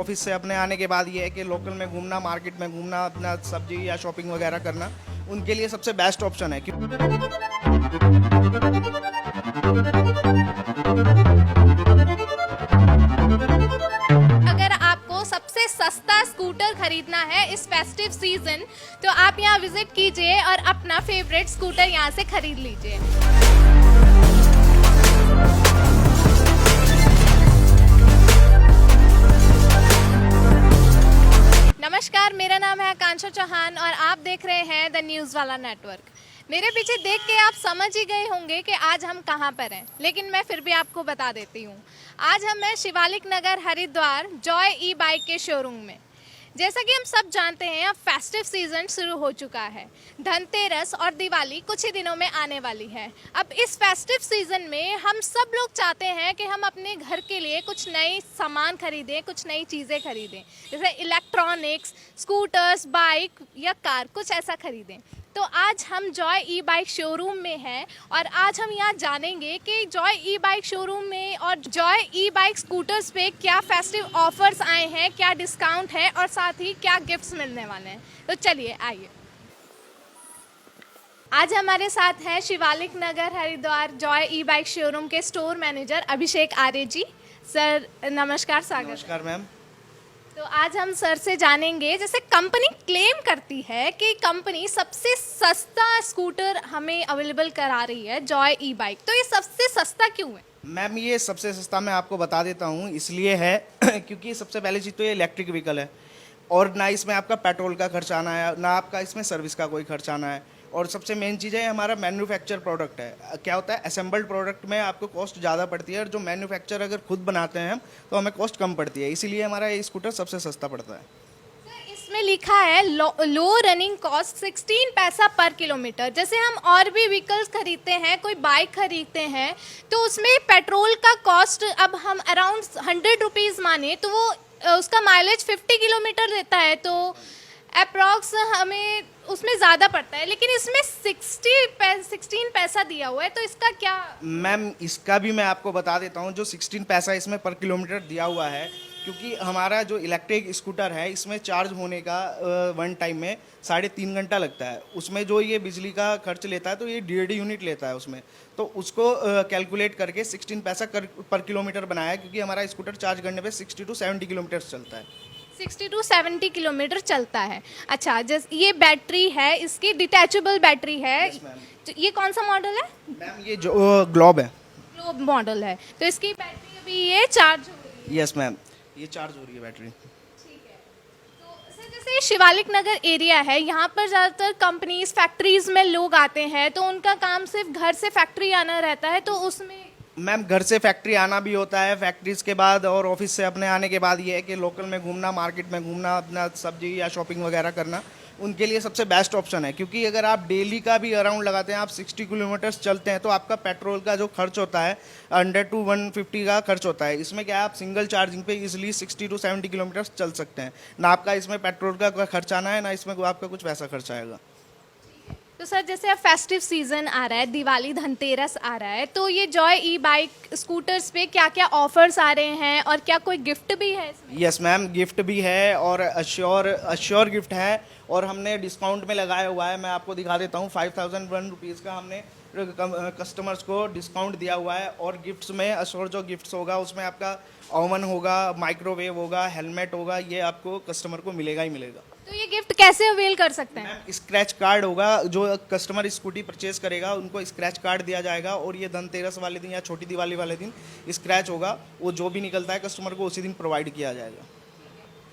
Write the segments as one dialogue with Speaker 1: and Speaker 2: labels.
Speaker 1: Office से अपने आने के बाद ये है कि लोकल में घूमना, मार्केट में घूमना, अपना सब्जी या शॉपिंग वगैरह करना उनके लिए सबसे बेस्ट ऑप्शन है।
Speaker 2: अगर आपको सबसे सस्ता स्कूटर खरीदना है इस फेस्टिव सीजन तो आप यहाँ विजिट कीजिए और अपना फेवरेट स्कूटर यहाँ से खरीद लीजिए। नमस्कार, मेरा नाम है आकांक्षा चौहान और आप देख रहे हैं द न्यूज़ वाला नेटवर्क। मेरे पीछे देख के आप समझ ही गए होंगे कि आज हम कहाँ पर हैं, लेकिन मैं फिर भी आपको बता देती हूँ। आज हम हैं शिवालिक नगर हरिद्वार जॉय ई बाइक के शोरूम में। जैसा कि हम सब जानते हैं, अब फेस्टिव सीजन शुरू हो चुका है। धनतेरस और दिवाली कुछ ही दिनों में आने वाली है। अब इस फेस्टिव सीजन में हम सब लोग चाहते हैं कि हम अपने घर के लिए कुछ नए सामान खरीदें, कुछ नई चीज़ें खरीदें, जैसे इलेक्ट्रॉनिक्स, स्कूटर्स, बाइक या कार, कुछ ऐसा खरीदें। तो आज हम जॉय ई बाइक शोरूम में हैं और आज हम यहाँ जानेंगे कि जॉय ई बाइक शोरूम में और जॉय ई बाइक स्कूटर्स पे क्या फेस्टिव ऑफर्स आए हैं, क्या डिस्काउंट है और साथ ही क्या गिफ्ट्स मिलने वाले हैं। तो चलिए आइए। आज हमारे साथ हैं शिवालिक नगर हरिद्वार जॉय ई बाइक शोरूम के स्टोर मैनेजर अभिषेक आर्य जी। सर नमस्कार, स्वागत।
Speaker 1: नमस्कार मैम।
Speaker 2: तो आज हम सर से जानेंगे, जैसे कंपनी क्लेम करती है कि कंपनी सबसे सस्ता स्कूटर हमें अवेलेबल करा रही है जॉय ई बाइक, तो ये सबसे सस्ता क्यों है?
Speaker 1: मैम ये सबसे सस्ता मैं आपको बता देता हूँ, इसलिए है क्योंकि सबसे पहली चीज़ तो ये इलेक्ट्रिक व्हीकल है और ना इसमें आपका पेट्रोल का खर्च आना है, ना आपका इसमें सर्विस का कोई खर्च आना है। और सबसे मेन चीज़ है हमारा मैन्युफैक्चर प्रोडक्ट है। क्या होता है, असेंबल्ड प्रोडक्ट में आपको कॉस्ट ज़्यादा पड़ती है और जो मैन्युफैक्चर अगर खुद बनाते हैं हम तो हमें कॉस्ट कम पड़ती है, इसीलिए हमारा ये स्कूटर सबसे सस्ता पड़ता है।
Speaker 2: सर, इसमें लिखा है लो रनिंग कॉस्ट 16 पैसा पर किलोमीटर। जैसे हम और भी व्हीकल्स खरीदते हैं, कोई बाइक खरीदते हैं, तो उसमें पेट्रोल का कॉस्ट अब हम अराउंड 100 रुपीज़ माने तो वो उसका माइलेज 50 किलोमीटर देता है, तो अप्रॉक्स हमें उसमें ज़्यादा पड़ता है। लेकिन इसमें 16 पैसा दिया हुआ है, तो इसका क्या?
Speaker 1: मैम इसका भी मैं आपको बता देता हूँ, जो 16 पैसा इसमें पर किलोमीटर दिया हुआ है, क्योंकि हमारा जो इलेक्ट्रिक स्कूटर है इसमें चार्ज होने का वन टाइम में 3.5 घंटा लगता है। उसमें जो ये बिजली का खर्च लेता है तो ये 1.5 यूनिट लेता है उसमें, तो उसको कैलकुलेट करके 16 पैसा पर किलोमीटर बनाया है, क्योंकि हमारा स्कूटर चार्ज करने पे 60 to 70 किलोमीटर चलता है।
Speaker 2: 60 to 70 किलोमीटर चलता है। अच्छा, जैसे ये बैटरी है, इसकी डिटैचेबल बैटरी है।
Speaker 1: Yes, ma'am।
Speaker 2: तो ये कौन सा मॉडल है?
Speaker 1: मैम ये जो ग्लोब है।
Speaker 2: ग्लोब मॉडल है, तो इसकी बैटरी अभी ये चार्ज हो रही है।
Speaker 1: यस मैम, ये चार्ज हो रही है बैटरी।
Speaker 2: ठीक है। तो सर, जैसे ये शिवालिक नगर एरिया है, यहाँ पर ज़्यादातर कंपनीज, फैक्ट्रीज में लोग आते हैं, तो उनका काम सिर्फ घर से फैक्ट्री आना रहता है, तो उसमें
Speaker 1: मैम घर से फैक्ट्री आना भी होता है, फैक्ट्रीज के बाद और ऑफिस से अपने आने के बाद ये है कि लोकल में घूमना, मार्केट में घूमना, अपना सब्जी या शॉपिंग वगैरह करना उनके लिए सबसे बेस्ट ऑप्शन है। क्योंकि अगर आप डेली का भी अराउंड लगाते हैं, आप 60 किलोमीटर्स चलते हैं, तो आपका पेट्रोल का जो खर्च होता है 100 to 150 का खर्च होता है। इसमें क्या है, आप सिंगल चार्जिंग पे इजीली 60 to 70 किलोमीटर्स चल सकते हैं। ना आपका इसमें पेट्रोल का खर्च आना है, ना इसमें आपका कुछ पैसा खर्च आएगा।
Speaker 2: तो सर, जैसे अब फेस्टिव सीजन आ रहा है, दिवाली, धनतेरस आ रहा है, तो ये जॉय ई बाइक स्कूटर्स पे क्या क्या ऑफर्स आ रहे हैं और क्या कोई गिफ्ट भी है इसमें?
Speaker 1: यस मैम, गिफ्ट भी है और अश्योर गिफ्ट है और हमने डिस्काउंट में लगाया हुआ है। मैं आपको दिखा देता हूँ, 5001 रुपीज़ का हमने कस्टमर्स को डिस्काउंट दिया हुआ है। और गिफ्ट्स में अश्योर जो गिफ्ट्स होगा उसमें आपका ओवन होगा, माइक्रोवेव होगा, हेलमेट होगा, ये आपको कस्टमर को मिलेगा ही मिलेगा।
Speaker 2: तो ये गिफ्ट कैसे अवेल कर सकते हैं?
Speaker 1: मैम स्क्रैच कार्ड होगा, जो कस्टमर स्कूटी परचेज करेगा उनको स्क्रैच कार्ड दिया जाएगा और ये धनतेरस वाले दिन या छोटी दिवाली वाले दिन स्क्रैच होगा, वो जो भी निकलता है कस्टमर को उसी दिन प्रोवाइड किया जाएगा।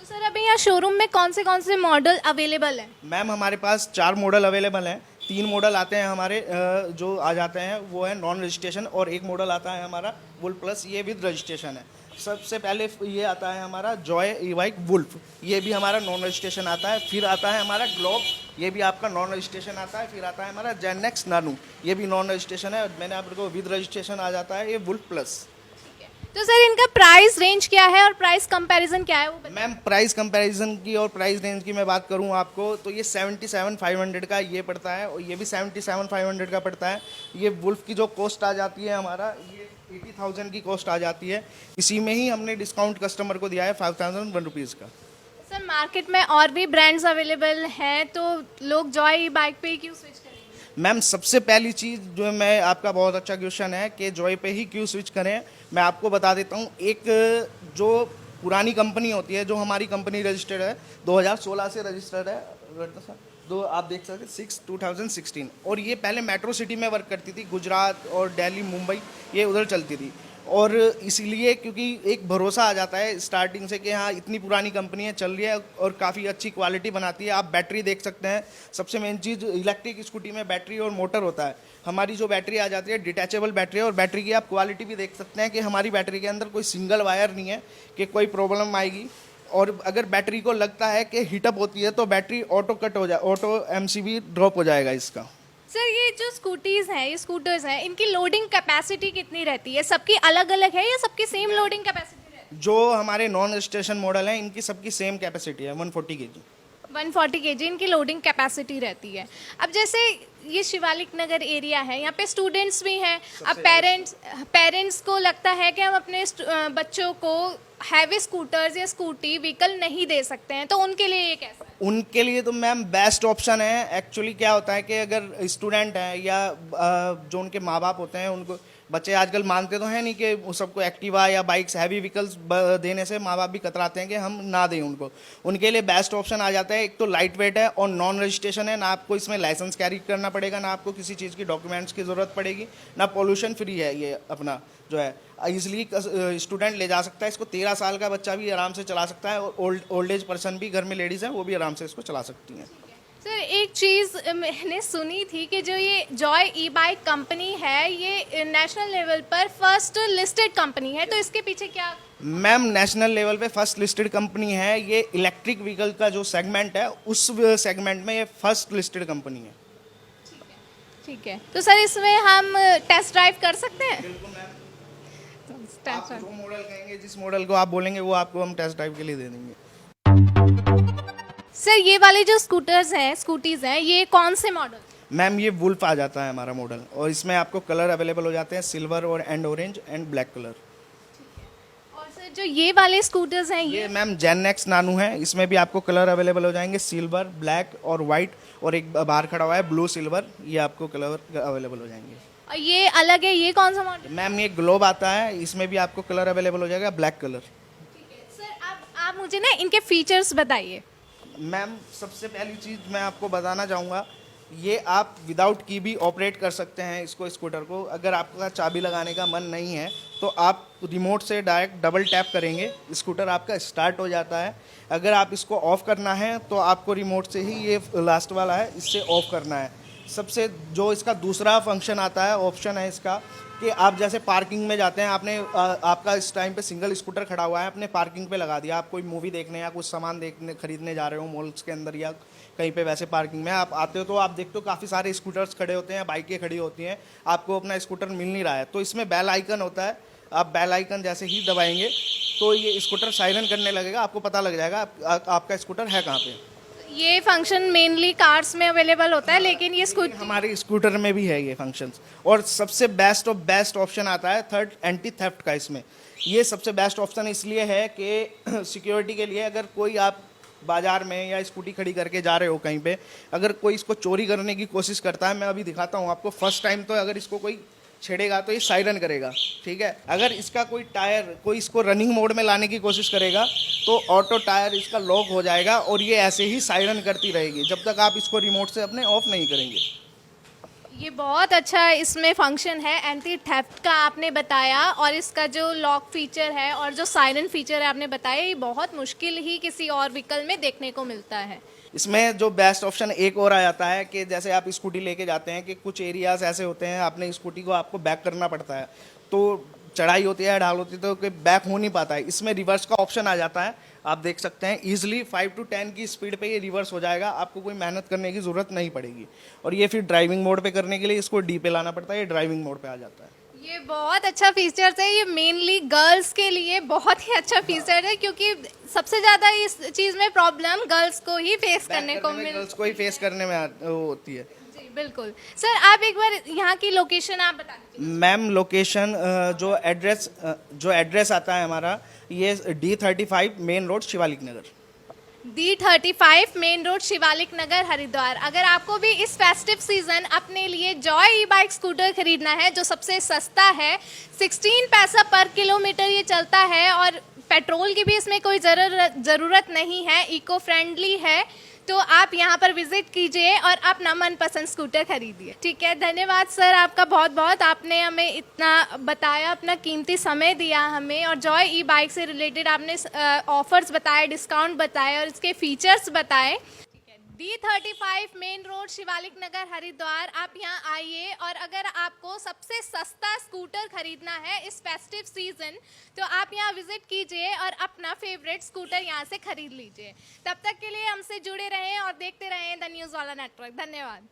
Speaker 2: तो सर, अभी यहाँ शोरूम में कौन से मॉडल अवेलेबल हैं?
Speaker 1: मैम हमारे पास 4 मॉडल अवेलेबल हैं। 3 मॉडल आते हैं हमारे जो आ जाते हैं वो है नॉन रजिस्ट्रेशन, और एक मॉडल आता है हमारा वुल्फ प्लस, ये विद रजिस्ट्रेशन है। सबसे पहले ये आता है हमारा जॉय ई बाइक वुल्फ, ये भी हमारा नॉन रजिस्ट्रेशन आता है। फिर आता है हमारा ग्लोब, ये भी आपका नॉन रजिस्ट्रेशन आता है। फिर आता है हमारा जेनेक्स नानू, ये भी नॉन रजिस्ट्रेशन है। मैंने आपको विद रजिस्ट्रेशन आ जाता है ये वुल्फ प्लस।
Speaker 2: तो सर, इनका प्राइस रेंज क्या है और प्राइस कंपैरिजन क्या है वो बताइए।
Speaker 1: मैम प्राइस कंपैरिजन की और प्राइस रेंज की मैं बात करूं आपको, तो ये 77,500 का ये पड़ता है और ये भी 77,500 का पड़ता है। ये वुल्फ की जो कॉस्ट आ जाती है हमारा, ये 80,000 की कॉस्ट आ जाती है। इसी में ही हमने डिस्काउंट कस्टमर को दिया है 5,001 रुपीज़ का।
Speaker 2: सर मार्केट में और भी ब्रांड्स अवेलेबल हैं, तो लोग जॉय बाइक पे ही क्यों स्विच करेंगे?
Speaker 1: मैम सबसे पहली चीज़ जो मैं आपका बहुत अच्छा क्वेश्चन है कि जॉय पे ही क्यों स्विच करें, मैं आपको बता देता हूँ। एक जो पुरानी कंपनी होती है, जो हमारी कंपनी रजिस्टर्ड है 2016 से रजिस्टर्ड है, तो आप देख सकते हैं 2016, और ये पहले मेट्रो सिटी में वर्क करती थी, गुजरात और दिल्ली मुंबई ये उधर चलती थी। और इसीलिए क्योंकि एक भरोसा आ जाता है स्टार्टिंग से कि हाँ इतनी पुरानी कंपनी है, चल रही है और काफ़ी अच्छी क्वालिटी बनाती है। आप बैटरी देख सकते हैं, सबसे मेन चीज़ इलेक्ट्रिक स्कूटी में बैटरी और मोटर होता है। हमारी जो बैटरी आ जाती है डिटैचेबल बैटरी है, और बैटरी की आप क्वालिटी भी देख सकते हैं कि हमारी बैटरी के अंदर कोई सिंगल वायर नहीं है कि कोई प्रॉब्लम आएगी। और अगर बैटरी को लगता है कि हीटअप होती है तो बैटरी ऑटो कट हो जाए, ऑटो एमसीबी ड्रॉप हो जाएगा इसका।
Speaker 2: सर ये जो स्कूटीज हैं, ये स्कूटर्स हैं, इनकी लोडिंग कैपेसिटी कितनी रहती है? सबकी अलग अलग है या सबकी सेम लोडिंग कैपेसिटी रहती
Speaker 1: जो हमारे नॉन रजिस्ट्रेशन मॉडल हैं इनकी सबकी सेम कैपेसिटी है 140 kg।
Speaker 2: है? 140 kg इनकी लोडिंग कैपेसिटी रहती है। अब जैसे ये शिवालिक नगर एरिया है, यहाँ पे स्टूडेंट्स भी हैं। अब पेरेंट्स को लगता है कि हम अपने बच्चों को हैवी स्कूटर्स या स्कूटी व्हीकल नहीं दे सकते हैं, तो उनके लिए ये कैसा है?
Speaker 1: उनके लिए तो मैम बेस्ट ऑप्शन है। एक्चुअली क्या होता है कि अगर स्टूडेंट हैं या जो उनके माँ बाप होते हैं, उनको बच्चे आजकल मानते तो हैं नहीं कि वो सबको एक्टिवा या बाइक्स हैवी व्हीकल्स देने से माँ बाप भी कतराते हैं कि हम ना दें उनको। उनके लिए बेस्ट ऑप्शन आ जाता है। एक तो लाइट वेट है और नॉन रजिस्ट्रेशन है, ना आपको इसमें लाइसेंस कैरी करना पड़ेगा, ना आपको किसी चीज़ की डॉक्यूमेंट्स की ज़रूरत पड़ेगी, ना पोल्यूशन फ्री है ये अपना जो है। ईजिली स्टूडेंट ले जा सकता है इसको, 13 साल का बच्चा भी आराम से चला सकता है, और ओल्ड एज पर्सन भी घर में लेडीज़ हैं वो भी आराम से इसको चला सकती हैं।
Speaker 2: सर एक चीज़ मैंने सुनी थी कि जो ये जॉय ई बाइक कंपनी है, ये नेशनल लेवल पर फर्स्ट लिस्टेड कंपनी है, तो इसके पीछे क्या?
Speaker 1: मैम नेशनल लेवल पे फर्स्ट लिस्टेड कंपनी है। ये इलेक्ट्रिक व्हीकल का जो सेगमेंट है उस सेगमेंट में ये फर्स्ट लिस्टेड कंपनी है।
Speaker 2: ठीक है, तो सर इसमें हम टेस्ट ड्राइव कर सकते हैं?
Speaker 1: बिल्कुल मैम,
Speaker 2: टेस्ट
Speaker 1: आप
Speaker 2: ड्राइव।
Speaker 1: जो मॉडल कहेंगे, जिस मॉडल को आप बोलेंगे वो आपको हम टेस्ट ड्राइव के लिए दे देंगे।
Speaker 2: सर ये वाले जो स्कूटर्स हैं, स्कूटीज हैं, ये कौन से मॉडल?
Speaker 1: मैम ये वुल्फ आ जाता है हमारा मॉडल, और इसमें आपको कलर अवेलेबल हो जाते हैं सिल्वर और and orange and black colour.
Speaker 2: और सर जो ये वाले स्कूटर्स हैं,
Speaker 1: ये मैम जेन नेक्स नानू है, इसमें भी आपको कलर अवेलेबल हो जाएंगे सिल्वर, ब्लैक और वाइट, और एक बाहर खड़ा हुआ है ब्लू सिल्वर, ये आपको कलर अवेलेबल हो जाएंगे।
Speaker 2: और ये अलग है, ये कौन सा मॉडल?
Speaker 1: मैम ये ग्लोब आता है, इसमें भी आपको कलर अवेलेबल हो जाएगा ब्लैक कलर।
Speaker 2: सर आप मुझे ना इनके फीचर्स बताइए।
Speaker 1: मैम सबसे पहली चीज़ मैं आपको बताना चाहूँगा, ये आप विदाउट की भी ऑपरेट कर सकते हैं इसको, स्कूटर को। अगर आपका चाबी लगाने का मन नहीं है तो आप रिमोट से डायरेक्ट डबल टैप करेंगे, स्कूटर आपका स्टार्ट हो जाता है। अगर आप इसको ऑफ़ करना है तो आपको रिमोट से ही, ये लास्ट वाला है, इससे ऑफ़ करना है। सबसे जो इसका दूसरा फंक्शन आता है, ऑप्शन है इसका, कि आप जैसे पार्किंग में जाते हैं, आपने आपका इस टाइम पे सिंगल स्कूटर खड़ा हुआ है, आपने पार्किंग पे लगा दिया, आप कोई मूवी देखने या कुछ सामान देखने खरीदने जा रहे हो मॉल्स के अंदर या कहीं पे, वैसे पार्किंग में आप आते हो तो आप देखते हो काफ़ी सारे स्कूटर्स खड़े होते हैं, बाइकें खड़ी होती हैं, आपको अपना स्कूटर मिल नहीं रहा है, तो इसमें बेल आइकन होता है। आप बेल आइकन जैसे ही दबाएंगे तो ये स्कूटर साइरन करने लगेगा, आपको पता लग जाएगा आपका स्कूटर है कहाँ पे।
Speaker 2: ये फंक्शन मेनली कार्स में अवेलेबल होता है, लेकिन ये स्कूटर
Speaker 1: हमारे स्कूटर में भी है ये फंक्शंस। और सबसे बेस्ट ऑफ बेस्ट ऑप्शन आता है थर्ड, एंटी थेफ्ट का। इसमें ये सबसे बेस्ट ऑप्शन इसलिए है कि सिक्योरिटी के लिए, अगर कोई आप बाजार में या स्कूटी खड़ी करके जा रहे हो कहीं पे, अगर कोई इसको चोरी करने की कोशिश करता है, मैं अभी दिखाता हूँ आपको। फर्स्ट टाइम तो अगर इसको कोई छेड़ेगा तो ये साइरन करेगा, ठीक है। अगर इसका कोई टायर, कोई इसको रनिंग मोड में लाने की कोशिश करेगा तो ऑटो टायर इसका लॉक हो जाएगा और ये ऐसे ही साइरन करती रहेगी जब तक आप इसको रिमोट से अपने ऑफ नहीं करेंगे।
Speaker 2: ये बहुत अच्छा इसमें फंक्शन है एंटी थेफ्ट का आपने बताया, और इसका जो लॉक फीचर है और जो साइरन फीचर है आपने बताया, ये बहुत मुश्किल ही किसी और व्हीकल में देखने को मिलता है।
Speaker 1: इसमें जो बेस्ट ऑप्शन एक और आ जाता है कि जैसे आप स्कूटी लेके जाते हैं कि कुछ एरियाज ऐसे होते हैं, आपने स्कूटी को आपको बैक करना पड़ता है, तो चढ़ाई होती है, ढाल होती है, तो बैक हो नहीं पाता है। इसमें रिवर्स का ऑप्शन आ जाता है, आप देख सकते हैं ईजिली 5 to 10 की स्पीड पे ये रिवर्स हो जाएगा, आपको कोई मेहनत करने की ज़रूरत नहीं पड़ेगी। और ये फिर ड्राइविंग मोड पे करने के लिए इसको डी पे लाना पड़ता है, ये ड्राइविंग मोड पे आ जाता है।
Speaker 2: ये बहुत अच्छा फीचर्स है, ये मेनली गर्ल्स के लिए बहुत ही अच्छा फीचर है, क्योंकि सबसे ज़्यादा इस चीज़ में प्रॉब्लम गर्ल्स को ही फेस करने को
Speaker 1: गर्ल्स को ही फेस करने में होती है।
Speaker 2: जी, बिल्कुल सर, आप एक बार यहाँ की लोकेशन आप बता दीजिए।
Speaker 1: मैम लोकेशन जो एड्रेस आता है हमारा, ये D35 मेन रोड शिवालिक नगर।
Speaker 2: D35 मेन रोड शिवालिक नगर हरिद्वार। अगर आपको भी इस फेस्टिव सीजन अपने लिए जॉय ई बाइक स्कूटर खरीदना है जो सबसे सस्ता है, 16 पैसा पर किलोमीटर ये चलता है और पेट्रोल की भी इसमें कोई ज़रूरत नहीं है, इको फ्रेंडली है, तो आप यहाँ पर विजिट कीजिए और अपना मनपसंद स्कूटर खरीदिए। ठीक है, धन्यवाद सर आपका बहुत बहुत, आपने हमें इतना बताया, अपना कीमती समय दिया हमें, और जॉय ई बाइक से रिलेटेड आपने ऑफर्स बताए, डिस्काउंट बताए और इसके फीचर्स बताए। D35 मेन रोड शिवालिक नगर हरिद्वार, आप यहाँ आइए और अगर आपको सबसे सस्ता स्कूटर खरीदना है इस फेस्टिव सीजन तो आप यहाँ विजिट कीजिए और अपना फेवरेट स्कूटर यहाँ से खरीद लीजिए। तब तक के लिए हमसे जुड़े रहें और देखते रहें द न्यूज़ वाला नेटवर्क। धन्यवाद।